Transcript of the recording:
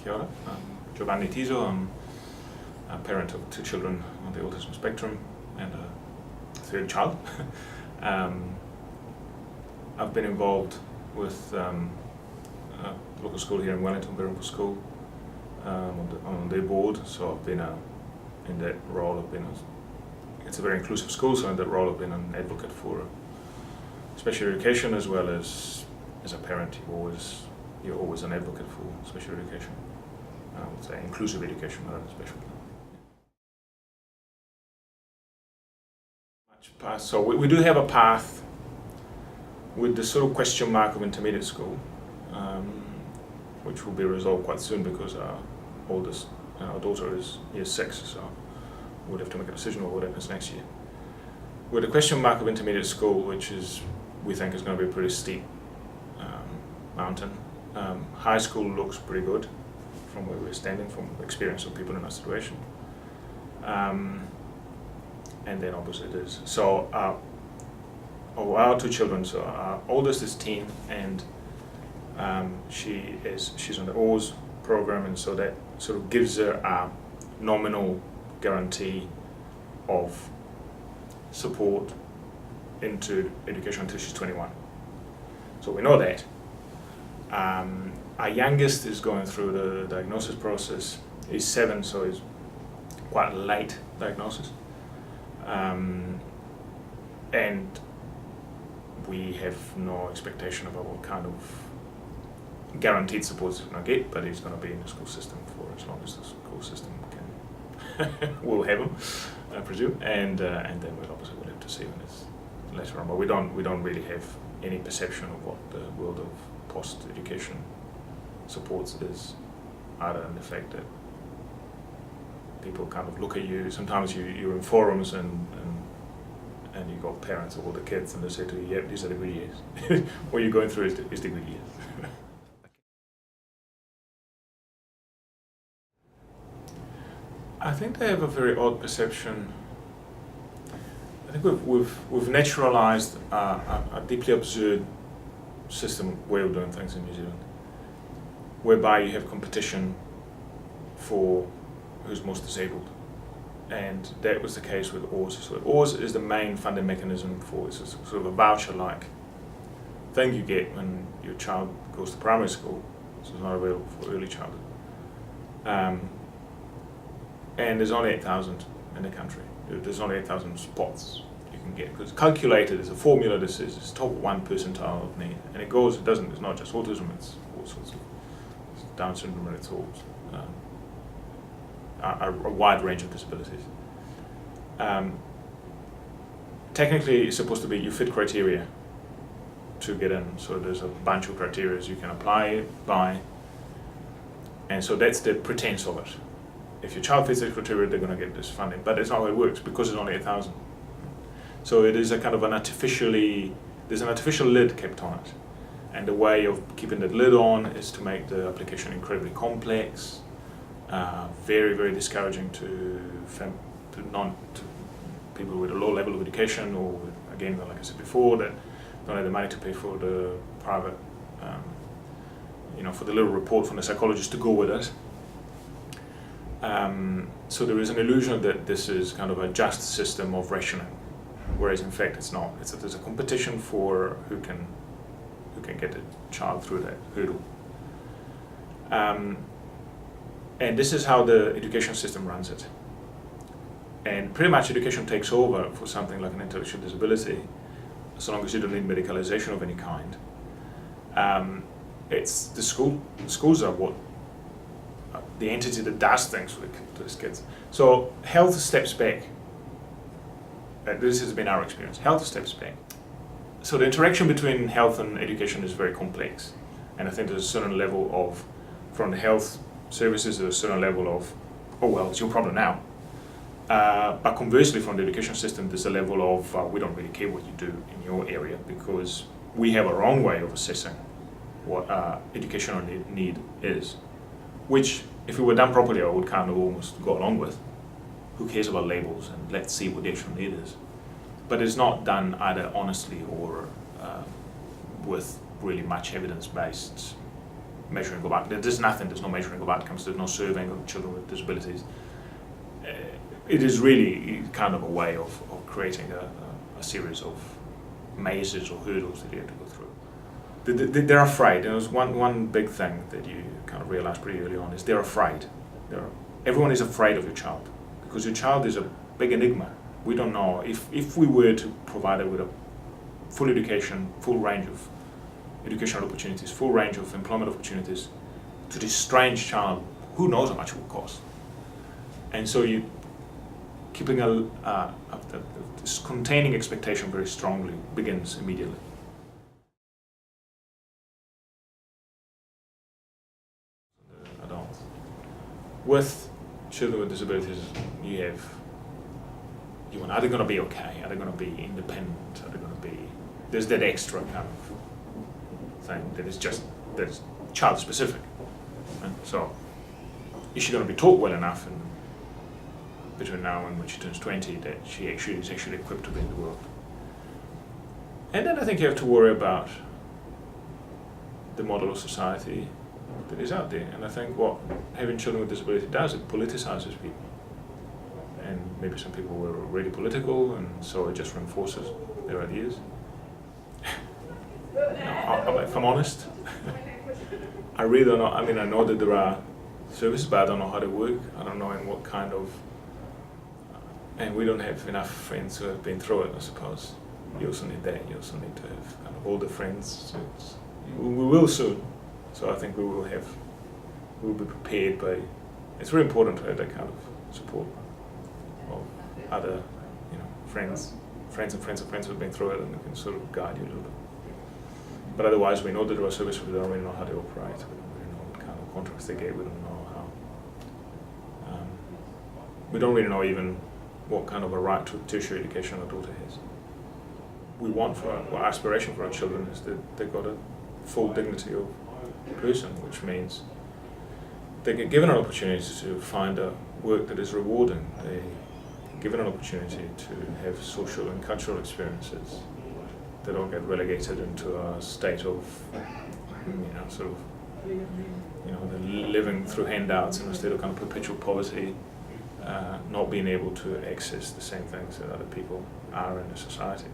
Kia ora. I'm Giovanni Tiso. I'm a parent of 2 children on the autism spectrum and a 3rd child. I've been involved with a local school here in Wellington, Birrumpa School, on their board, so I've been in that role. It's a very inclusive school, so in that role I've been an advocate for special education, as well as a parent you're always an advocate for special education. I would say inclusive education rather than special. So we do have a path with the sort of question mark of intermediate school, which will be resolved quite soon because our oldest, our daughter is year 6, so we'll have to make a decision on what happens next year. With the question mark of intermediate school, which we think is going to be a pretty steep mountain. High school looks pretty good from where we're standing, from the experience of people in our situation. And then obviously there's, so our 2 children, so our oldest is teen, and she's on the OARS program, and so that sort of gives her a nominal guarantee of support into education until she's 21. So we know that. Our youngest is going through the diagnosis process. He's 7, so he's quite late diagnosis. And we have no expectation about what kind of guaranteed support he's going to get, but he's going to be in the school system for as long as the school system can will have him, I presume. And then we'll have to see when it's later on. But we don't really have any perception of what the world of post-education supports is, other than the fact that people kind of look at you. Sometimes you're in forums and you got parents of all the kids, and they say to you, "Yep, these are the good years." What you're going through is the good years. I think they have a very odd perception. I think we've naturalized a deeply absurd system, way of doing things in New Zealand, whereby you have competition for who's most disabled. And that was the case with OARS. So OARS is the main funding mechanism for, it's sort of a voucher-like thing you get when your child goes to primary school, so it's not available for early childhood. And there's only 8,000 in the country. There's only 8,000 spots you can get, because it's calculated. There's a formula that says it's top 1 percentile of need, and it's not just autism, it's all sorts of Down syndrome, and it's all a wide range of disabilities. Technically, it's supposed to be you fit criteria to get in, so there's a bunch of criteria you can apply by, and so that's the pretense of it. If your child fits that criteria, they're going to get this funding, but it's not how it works, because it's only 8,000. So it is a kind of there's an artificial lid kept on it, and the way of keeping that lid on is to make the application incredibly complex, very, very discouraging to people with a low level of education, or again, like I said before, that don't have the money to pay for the private, for the little report from the psychologist to go with it. So there is an illusion that this is kind of a just system of rationing, whereas in fact it's not. There's a competition for who can get the child through that hurdle. And this is how the education system runs it. And pretty much education takes over for something like an intellectual disability, so long as you don't need medicalization of any kind. It's the schools are the entity that does things to these kids. So health steps back. This has been our experience. Health steps back. So the interaction between health and education is very complex, and I think there's a certain level of, from the health services, there's a certain level of, oh well, it's your problem now. But conversely, from the education system, there's a level of, we don't really care what you do in your area, because we have our own way of assessing what educational need is, which, if it were done properly, I would kind of almost go along with. Who cares about labels, and let's see what the actual need is. But it's not done either honestly or with really much evidence-based measuring of outcomes. There's nothing, there's no measuring of outcomes, there's no surveying of children with disabilities. It is really kind of a way of creating a series of mazes or hurdles that you have to go through. They're afraid. There's one big thing that you kind of realize pretty early on is they're afraid. Everyone is afraid of your child because your child is a big enigma. We don't know if we were to provide it with a full education, full range of educational opportunities, full range of employment opportunities to this strange child, who knows how much it will cost. And so you keeping this containing expectation very strongly begins immediately. Adults. With children with disabilities, are they going to be okay? Are they going to be independent? Are they going to be? There's that extra kind of thing that's child specific. And so, is she going to be taught well enough between now and when she turns 20 that she is actually equipped to be in the world? And then I think you have to worry about the model of society that is out there. And I think what having children with disability does, it politicizes people. And maybe some people were already political, and so it just reinforces their ideas. If I'm honest, I really don't know. I mean, I know that there are services, but I don't know how they work. I don't know in what kind of... and we don't have enough friends who have been through it, I suppose. You also need that. You also need to have kind of older friends. So we will soon. So I think we will be prepared by... It's very important to have that kind of support of other, friends and friends of friends who've been through it, and they can sort of guide you a little bit. But otherwise, we know that there are services, we don't really know how they operate, we don't really know what kind of contracts they get, we don't know how. We don't really know even what kind of a right to tertiary education our daughter has. We want our aspiration for our children is that they've got a full dignity of person, which means they get given an opportunity to find a work that is rewarding. They given an opportunity to have social and cultural experiences that don't get relegated into a state of, living through handouts in a state of kind of perpetual poverty, not being able to access the same things that other people are in the society.